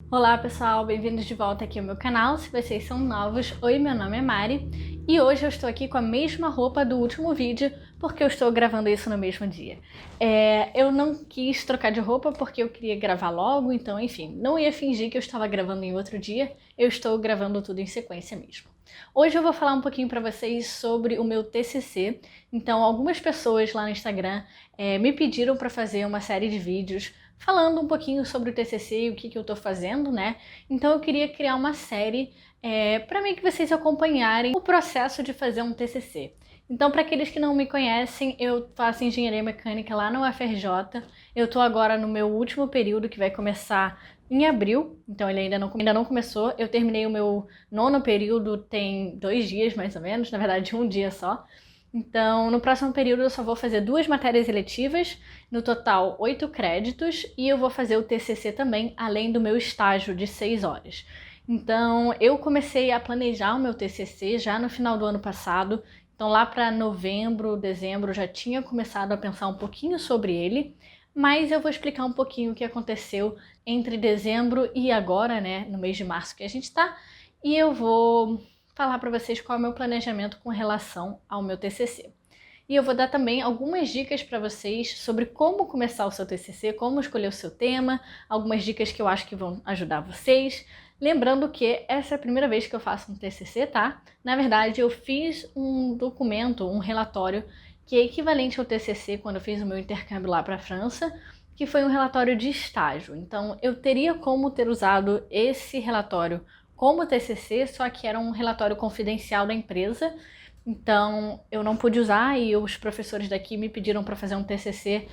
Olá pessoal, bem-vindos de volta aqui ao meu canal. Se vocês são novos, oi, meu nome é Mari e hoje eu estou aqui com a mesma roupa do último vídeo porque eu estou gravando isso no mesmo dia. Eu não quis trocar de roupa porque eu queria gravar logo, então enfim, não ia fingir que eu estava gravando em outro dia, eu estou gravando tudo em sequência mesmo. Hoje eu vou falar um pouquinho para vocês sobre o meu TCC, então algumas pessoas lá no Instagram me pediram para fazer uma série de vídeos falando um pouquinho sobre o TCC e o que eu tô fazendo, né? Então eu queria criar uma série para mim que vocês acompanharem o processo de fazer um TCC. Então, para aqueles que não me conhecem, eu faço engenharia mecânica lá no UFRJ. Eu tô agora no meu último período, que vai começar em abril, então ele ainda não começou. Eu terminei o meu nono período tem 2 dias, mais ou menos, na verdade um dia só. Então, no próximo período eu só vou fazer 2 matérias eletivas, no total 8 créditos, e eu vou fazer o TCC também, além do meu estágio de 6 horas. Então, eu comecei a planejar o meu TCC já no final do ano passado, então lá para novembro, dezembro, eu já tinha começado a pensar um pouquinho sobre ele, mas eu vou explicar um pouquinho o que aconteceu entre dezembro e agora, né, no mês de março que a gente tá, e eu vou falar para vocês qual é o meu planejamento com relação ao meu TCC. E eu vou dar também algumas dicas para vocês sobre como começar o seu TCC, como escolher o seu tema, algumas dicas que eu acho que vão ajudar vocês. Lembrando que essa é a primeira vez que eu faço um TCC, tá? Na verdade, eu fiz um documento, um relatório, que é equivalente ao TCC quando eu fiz o meu intercâmbio lá para a França, que foi um relatório de estágio. Então, eu teria como ter usado esse relatório como TCC, só que era um relatório confidencial da empresa, então eu não pude usar e os professores daqui me pediram para fazer um TCC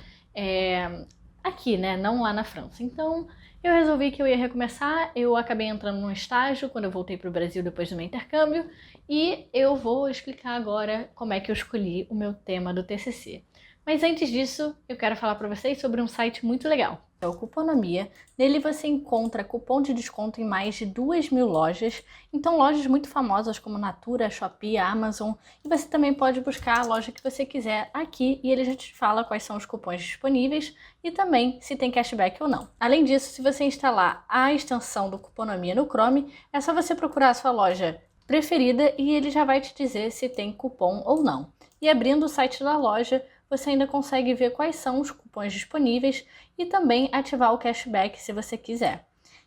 aqui, né, não lá na França. Então eu resolvi que eu ia recomeçar, eu acabei entrando num estágio quando eu voltei para o Brasil depois do meu intercâmbio e eu vou explicar agora como é que eu escolhi o meu tema do TCC. Mas antes disso, eu quero falar para vocês sobre um site muito legal. É o Cuponomia. Nele você encontra cupom de desconto em mais de 2.000 lojas. Então lojas muito famosas como Natura, Shopee, Amazon. E você também pode buscar a loja que você quiser aqui e ele já te fala quais são os cupons disponíveis e também se tem cashback ou não. Além disso, se você instalar a extensão do Cuponomia no Chrome, é só você procurar a sua loja preferida e ele já vai te dizer se tem cupom ou não. E abrindo o site da loja, você ainda consegue ver quais são os cupons disponíveis e também ativar o cashback se você quiser.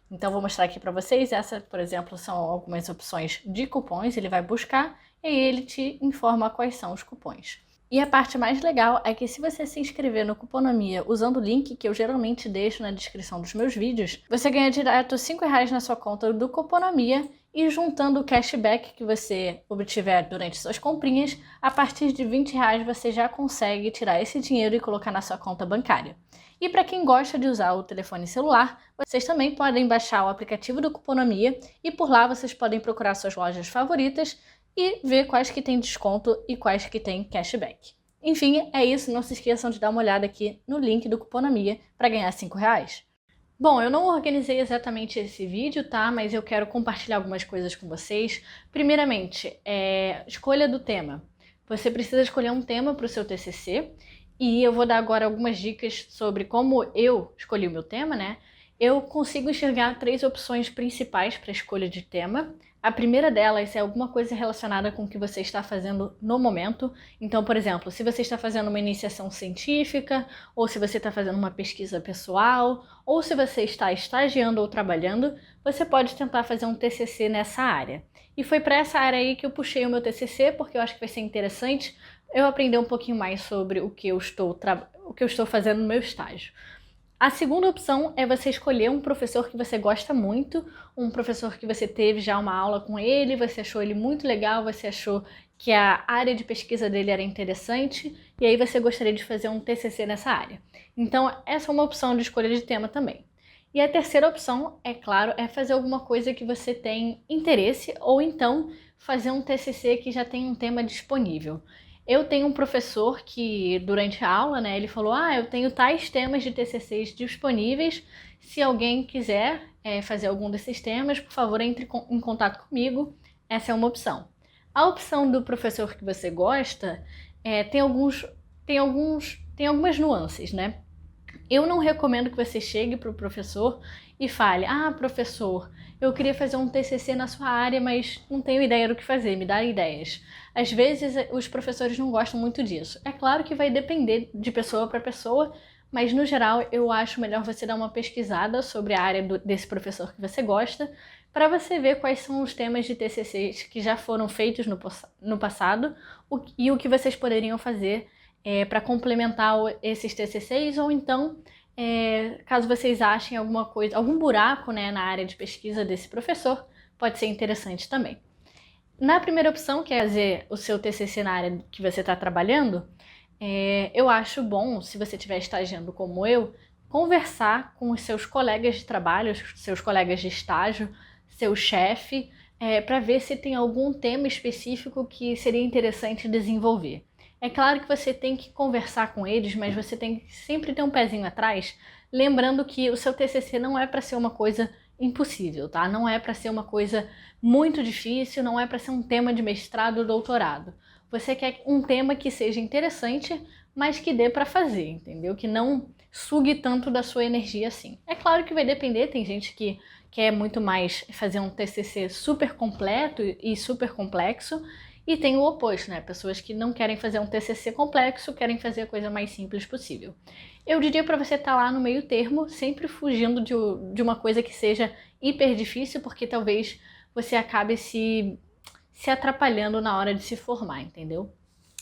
Então vou mostrar aqui para vocês, essa, por exemplo, são algumas opções de cupons, ele vai buscar e ele te informa quais são os cupons. E a parte mais legal é que se você se inscrever no Cuponomia usando o link que eu geralmente deixo na descrição dos meus vídeos, você ganha direto R$5 na sua conta do Cuponomia e juntando o cashback que você obtiver durante suas comprinhas, a partir de R$20 você já consegue tirar esse dinheiro e colocar na sua conta bancária. E para quem gosta de usar o telefone celular, vocês também podem baixar o aplicativo do Cuponomia e por lá vocês podem procurar suas lojas favoritas e ver quais que tem desconto e quais que tem cashback. Enfim, é isso. Não se esqueçam de dar uma olhada aqui no link do Cuponomia para ganhar R$5. Bom, eu não organizei exatamente esse vídeo, tá? Mas eu quero compartilhar algumas coisas com vocês. Primeiramente, escolha do tema. Você precisa escolher um tema para o seu TCC e eu vou dar agora algumas dicas sobre como eu escolhi o meu tema, né? Eu consigo enxergar 3 opções principais para a escolha de tema. A primeira delas é alguma coisa relacionada com o que você está fazendo no momento. Então, por exemplo, se você está fazendo uma iniciação científica, ou se você está fazendo uma pesquisa pessoal, ou se você está estagiando ou trabalhando, você pode tentar fazer um TCC nessa área. E foi para essa área aí que eu puxei o meu TCC, porque eu acho que vai ser interessante eu aprender um pouquinho mais sobre o que eu estou fazendo no meu estágio. A segunda opção é você escolher um professor que você gosta muito, um professor que você teve já uma aula com ele, você achou ele muito legal, você achou que a área de pesquisa dele era interessante, e aí você gostaria de fazer um TCC nessa área. Então, essa é uma opção de escolha de tema também. E a terceira opção, é claro, é fazer alguma coisa que você tem interesse, ou então fazer um TCC que já tem um tema disponível. Eu tenho um professor que, durante a aula, né, ele falou: eu tenho tais temas de TCCs disponíveis, se alguém quiser fazer algum desses temas, por favor, entre em contato comigo, essa é uma opção. A opção do professor que você gosta tem algumas nuances, né? Eu não recomendo que você chegue para o professor e fale: ah, professor, eu queria fazer um TCC na sua área, mas não tenho ideia do que fazer, me dá ideias. Às vezes os professores não gostam muito disso. É claro que vai depender de pessoa para pessoa, mas no geral eu acho melhor você dar uma pesquisada sobre a área desse professor que você gosta, para você ver quais são os temas de TCCs que já foram feitos no passado e o que vocês poderiam fazer para complementar esses TCCs, ou então, caso vocês achem alguma coisa, algum buraco, né, na área de pesquisa desse professor, pode ser interessante também. Na primeira opção, que é fazer o seu TCC na área que você está trabalhando, eu acho bom, se você estiver estagiando como eu, conversar com os seus colegas de trabalho, seus colegas de estágio, seu chefe, para ver se tem algum tema específico que seria interessante desenvolver. É claro que você tem que conversar com eles, mas você tem que sempre ter um pezinho atrás, lembrando que o seu TCC não é para ser uma coisa impossível, tá? Não é para ser uma coisa muito difícil, não é para ser um tema de mestrado ou doutorado. Você quer um tema que seja interessante, mas que dê para fazer, entendeu? Que não sugue tanto da sua energia assim. É claro que vai depender, tem gente que quer muito mais fazer um TCC super completo e super complexo, e tem o oposto, né? Pessoas que não querem fazer um TCC complexo, querem fazer a coisa mais simples possível. Eu diria para você estar lá no meio termo, sempre fugindo de uma coisa que seja hiper difícil, porque talvez você acabe se atrapalhando na hora de se formar, entendeu?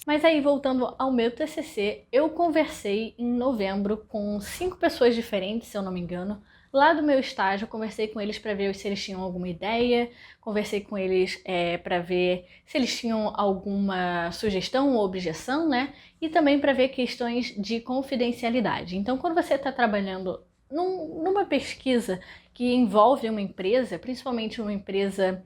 Mas aí, voltando ao meu TCC, eu conversei em novembro com 5 pessoas diferentes, se eu não me engano, lá do meu estágio. Conversei com eles para ver se eles tinham alguma ideia, conversei com eles para ver se eles tinham alguma sugestão ou objeção, né? E também para ver questões de confidencialidade. Então, quando você está trabalhando numa pesquisa que envolve uma empresa, principalmente uma empresa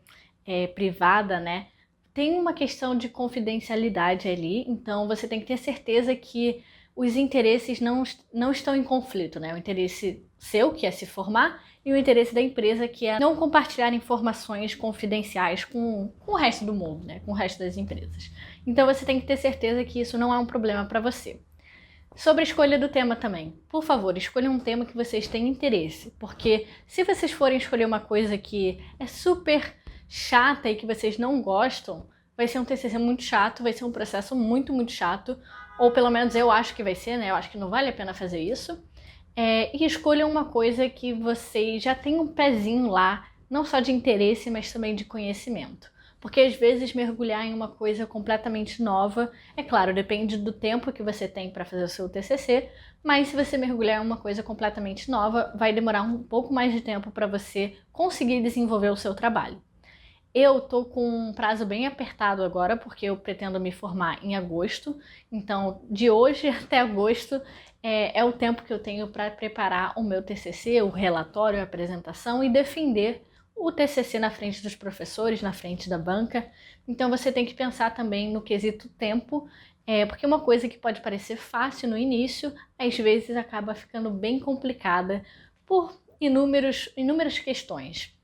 privada, né? Tem uma questão de confidencialidade ali, então você tem que ter certeza que os interesses não estão em conflito, né? O interesse seu, que é se formar, e o interesse da empresa, que é não compartilhar informações confidenciais com o resto do mundo, né? Com o resto das empresas. Então você tem que ter certeza que isso não é um problema para você. Sobre a escolha do tema também, por favor, escolham um tema que vocês têm interesse, porque se vocês forem escolher uma coisa que é super chata e que vocês não gostam, vai ser um TCC muito chato, vai ser um processo muito, muito chato, ou pelo menos eu acho que vai ser, né? Eu acho que não vale a pena fazer isso. E escolham uma coisa que vocês já tenham um pezinho lá, não só de interesse, mas também de conhecimento. Porque às vezes mergulhar em uma coisa completamente nova, é claro, depende do tempo que você tem para fazer o seu TCC, mas se você mergulhar em uma coisa completamente nova, vai demorar um pouco mais de tempo para você conseguir desenvolver o seu trabalho. Eu tô com um prazo bem apertado agora, porque eu pretendo me formar em agosto. Então, de hoje até agosto é o tempo que eu tenho para preparar o meu TCC, o relatório, a apresentação e defender o TCC na frente dos professores, na frente da banca. Então, você tem que pensar também no quesito tempo, porque uma coisa que pode parecer fácil no início, às vezes acaba ficando bem complicada por inúmeras questões.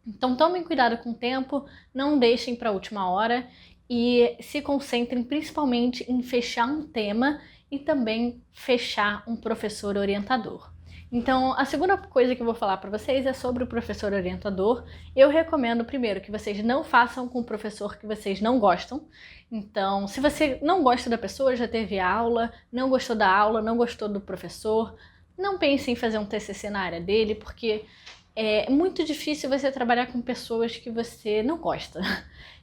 Então tomem cuidado com o tempo, não deixem para a última hora e se concentrem principalmente em fechar um tema e também fechar um professor orientador. Então, a segunda coisa que eu vou falar para vocês é sobre o professor orientador. Eu recomendo, primeiro, que vocês não façam com o professor que vocês não gostam. Então, se você não gosta da pessoa, já teve aula, não gostou da aula, não gostou do professor, não pense em fazer um TCC na área dele, porque é muito difícil você trabalhar com pessoas que você não gosta.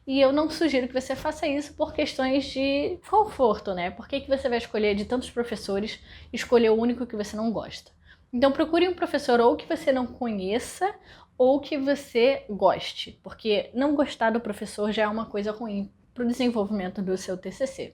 E eu não sugiro que você faça isso por questões de conforto, né? Por que você vai escolher de tantos professores, escolher o único que você não gosta? Então procure um professor ou que você não conheça ou que você goste, porque não gostar do professor já é uma coisa ruim para o desenvolvimento do seu TCC.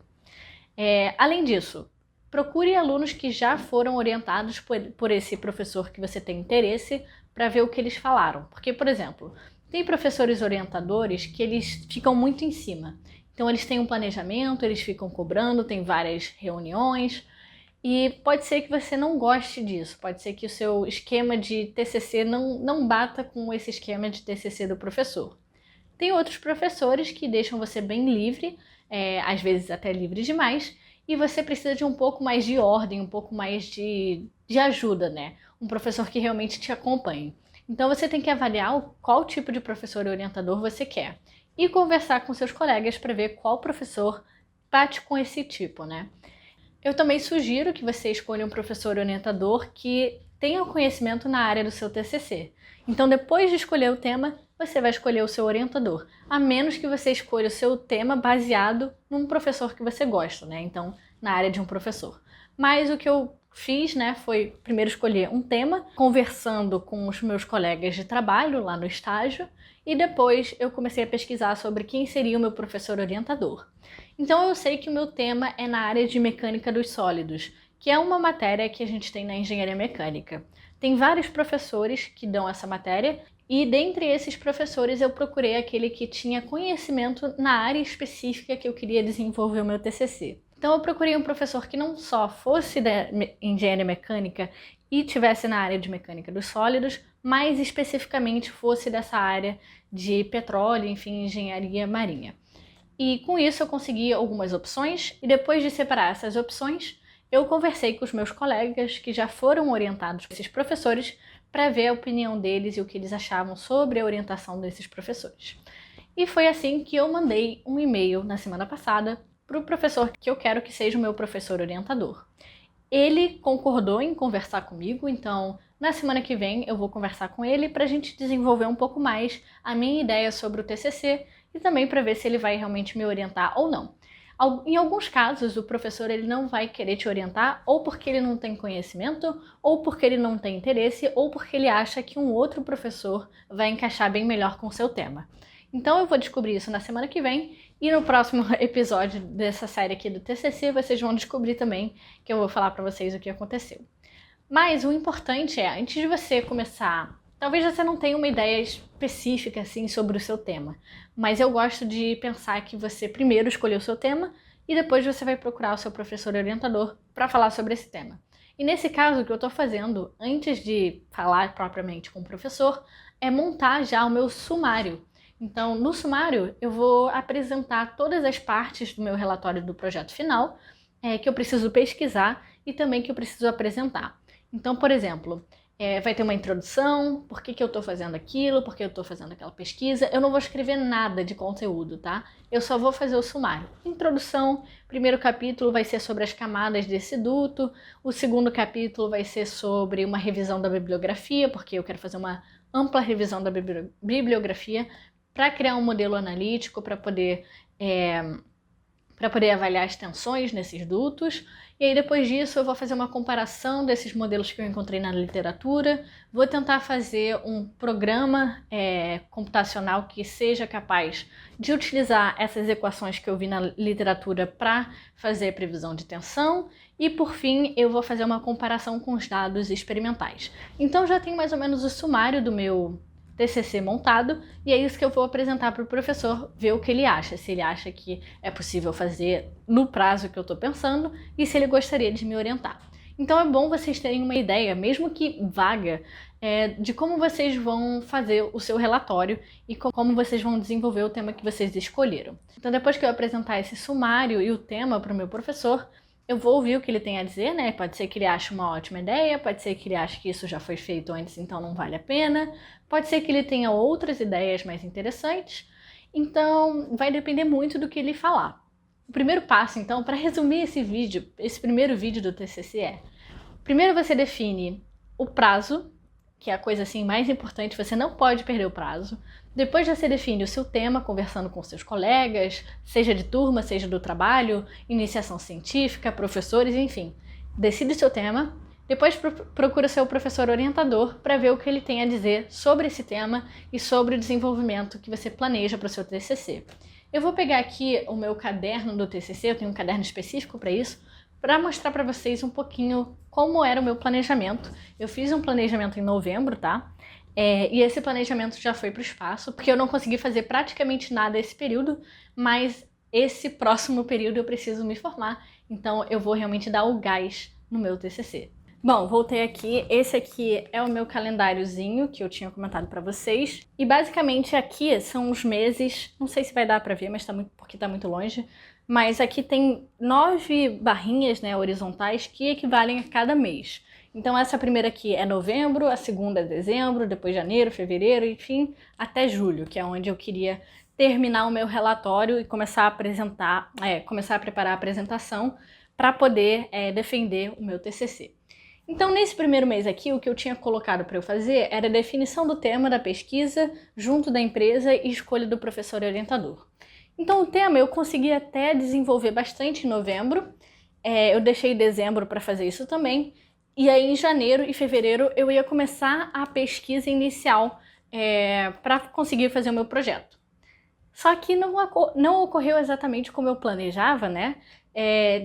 Além disso, procure alunos que já foram orientados por esse professor que você tem interesse para ver o que eles falaram. Porque, por exemplo, tem professores orientadores que eles ficam muito em cima. Então eles têm um planejamento, eles ficam cobrando, tem várias reuniões e pode ser que você não goste disso, pode ser que o seu esquema de TCC não bata com esse esquema de TCC do professor. Tem outros professores que deixam você bem livre, às vezes até livre demais, e você precisa de um pouco mais de ordem, um pouco mais de ajuda, né? Um professor que realmente te acompanhe. Então você tem que avaliar qual tipo de professor orientador você quer e conversar com seus colegas para ver qual professor bate com esse tipo, né? Eu também sugiro que você escolha um professor orientador que tenha conhecimento na área do seu TCC. Então, depois de escolher o tema, você vai escolher o seu orientador, a menos que você escolha o seu tema baseado num professor que você gosta, né? Então, na área de um professor. Mas o que eu fiz, né, foi primeiro escolher um tema, conversando com os meus colegas de trabalho lá no estágio, e depois eu comecei a pesquisar sobre quem seria o meu professor orientador. Então eu sei que o meu tema é na área de mecânica dos sólidos, que é uma matéria que a gente tem na engenharia mecânica. Tem vários professores que dão essa matéria e dentre esses professores eu procurei aquele que tinha conhecimento na área específica que eu queria desenvolver o meu TCC. Então eu procurei um professor que não só fosse da engenharia mecânica e tivesse na área de mecânica dos sólidos, mas especificamente fosse dessa área de petróleo, enfim, engenharia marinha. E com isso eu consegui algumas opções e depois de separar essas opções, eu conversei com os meus colegas que já foram orientados por esses professores para ver a opinião deles e o que eles achavam sobre a orientação desses professores. E foi assim que eu mandei um e-mail na semana passada para o professor que eu quero que seja o meu professor orientador. Ele concordou em conversar comigo, então na semana que vem eu vou conversar com ele para a gente desenvolver um pouco mais a minha ideia sobre o TCC e também para ver se ele vai realmente me orientar ou não. Em alguns casos, o professor ele não vai querer te orientar ou porque ele não tem conhecimento, ou porque ele não tem interesse, ou porque ele acha que um outro professor vai encaixar bem melhor com o seu tema. Então eu vou descobrir isso na semana que vem e no próximo episódio dessa série aqui do TCC vocês vão descobrir também que eu vou falar para vocês o que aconteceu. Mas o importante é, antes de você começar, talvez você não tenha uma ideia específica assim sobre o seu tema, mas eu gosto de pensar que você primeiro escolheu o seu tema e depois você vai procurar o seu professor orientador para falar sobre esse tema. E nesse caso, o que eu estou fazendo, antes de falar propriamente com o professor, é montar já o meu sumário. Então, no sumário, eu vou apresentar todas as partes do meu relatório do projeto final, que eu preciso pesquisar e também que eu preciso apresentar. Então, por exemplo, vai ter uma introdução, por que eu estou fazendo aquilo, por que eu estou fazendo aquela pesquisa. Eu não vou escrever nada de conteúdo, tá? Eu só vou fazer o sumário. Introdução, primeiro capítulo vai ser sobre as camadas desse duto, o segundo capítulo vai ser sobre uma revisão da bibliografia, porque eu quero fazer uma ampla revisão da bibliografia para criar um modelo analítico, para poder avaliar as tensões nesses dutos. E aí depois disso eu vou fazer uma comparação desses modelos que eu encontrei na literatura, vou tentar fazer um programa computacional que seja capaz de utilizar essas equações que eu vi na literatura para fazer previsão de tensão e por fim eu vou fazer uma comparação com os dados experimentais. Então já tenho mais ou menos o sumário do meu TCC montado e é isso que eu vou apresentar para o professor, ver o que ele acha, se ele acha que é possível fazer no prazo que eu estou pensando e se ele gostaria de me orientar. Então é bom vocês terem uma ideia, mesmo que vaga, de como vocês vão fazer o seu relatório e como vocês vão desenvolver o tema que vocês escolheram. Então depois que eu apresentar esse sumário e o tema para o meu professor, eu vou ouvir o que ele tem a dizer, né? Pode ser que ele ache uma ótima ideia, pode ser que ele ache que isso já foi feito antes, então não vale a pena. Pode ser que ele tenha outras ideias mais interessantes. Então, vai depender muito do que ele falar. O primeiro passo, então, para resumir esse primeiro vídeo do TCC primeiro você define o prazo, que é a coisa assim mais importante, você não pode perder o prazo. Depois você define o seu tema, conversando com seus colegas, seja de turma, seja do trabalho, iniciação científica, professores, enfim. Decide o seu tema, depois procura o seu professor orientador para ver o que ele tem a dizer sobre esse tema e sobre o desenvolvimento que você planeja para o seu TCC. Eu vou pegar aqui o meu caderno do TCC, eu tenho um caderno específico para isso, para mostrar para vocês um pouquinho como era o meu planejamento. Eu fiz um planejamento em novembro, tá? E esse planejamento já foi para o espaço, porque eu não consegui fazer praticamente nada esse período, mas esse próximo período eu preciso me formar, então eu vou realmente dar o gás no meu TCC. Bom, voltei aqui. Esse aqui é o meu calendáriozinho que eu tinha comentado para vocês. E basicamente aqui são os meses, não sei se vai dar para ver, mas porque tá muito longe. Mas aqui tem 9 barrinhas, né, horizontais que equivalem a cada mês. Então essa primeira aqui é novembro, a segunda é dezembro, depois janeiro, fevereiro, enfim, até julho, que é onde eu queria terminar o meu relatório e começar a preparar a apresentação para poder defender o meu TCC. Então, nesse primeiro mês aqui, o que eu tinha colocado para eu fazer era a definição do tema da pesquisa junto da empresa e escolha do professor orientador. Então, o tema eu consegui até desenvolver bastante em novembro, eu deixei dezembro para fazer isso também, e aí em janeiro e fevereiro eu ia começar a pesquisa inicial para conseguir fazer o meu projeto. Só que não ocorreu exatamente como eu planejava, né?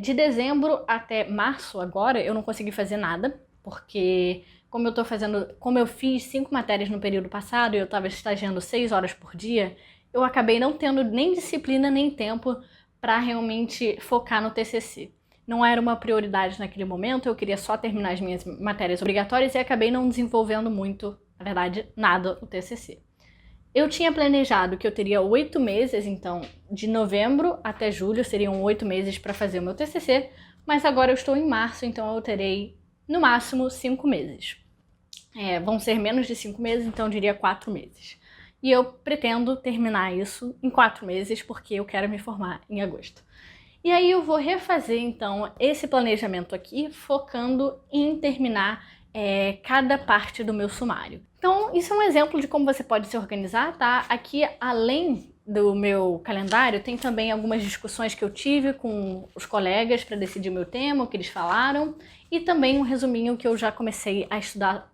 De dezembro até março agora eu não consegui fazer nada, porque como eu fiz 5 matérias no período passado e eu estava estagiando 6 horas por dia, eu acabei não tendo nem disciplina nem tempo para realmente focar no TCC. Não era uma prioridade naquele momento, eu queria só terminar as minhas matérias obrigatórias e acabei não desenvolvendo muito, na verdade, nada o TCC. Eu tinha planejado que eu teria 8 meses, então de novembro até julho seriam 8 meses para fazer o meu TCC, mas agora eu estou em março, então eu terei no máximo 5 meses. Vão ser menos de 5 meses, então eu diria 4 meses. E eu pretendo terminar isso em 4 meses, porque eu quero me formar em agosto. E aí eu vou refazer então esse planejamento aqui, focando em terminar cada parte do meu sumário. Então, isso é um exemplo de como você pode se organizar, tá? Aqui, além do meu calendário, tem também algumas discussões que eu tive com os colegas para decidir o meu tema, o que eles falaram, e também um resuminho que eu já comecei a estudar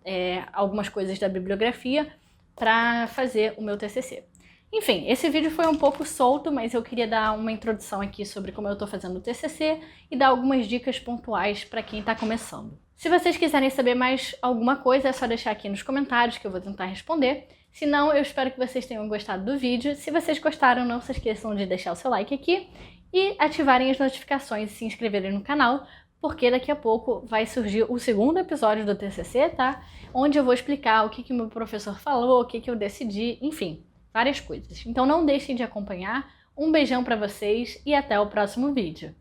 algumas coisas da bibliografia para fazer o meu TCC. Enfim, esse vídeo foi um pouco solto, mas eu queria dar uma introdução aqui sobre como eu estou fazendo o TCC e dar algumas dicas pontuais para quem está começando. Se vocês quiserem saber mais alguma coisa, é só deixar aqui nos comentários que eu vou tentar responder. Se não, eu espero que vocês tenham gostado do vídeo. Se vocês gostaram, não se esqueçam de deixar o seu like aqui e ativarem as notificações e se inscreverem no canal, porque daqui a pouco vai surgir o segundo episódio do TCC, tá? Onde eu vou explicar o que o meu professor falou, o que eu decidi, enfim, várias coisas. Então não deixem de acompanhar. Um beijão pra vocês e até o próximo vídeo.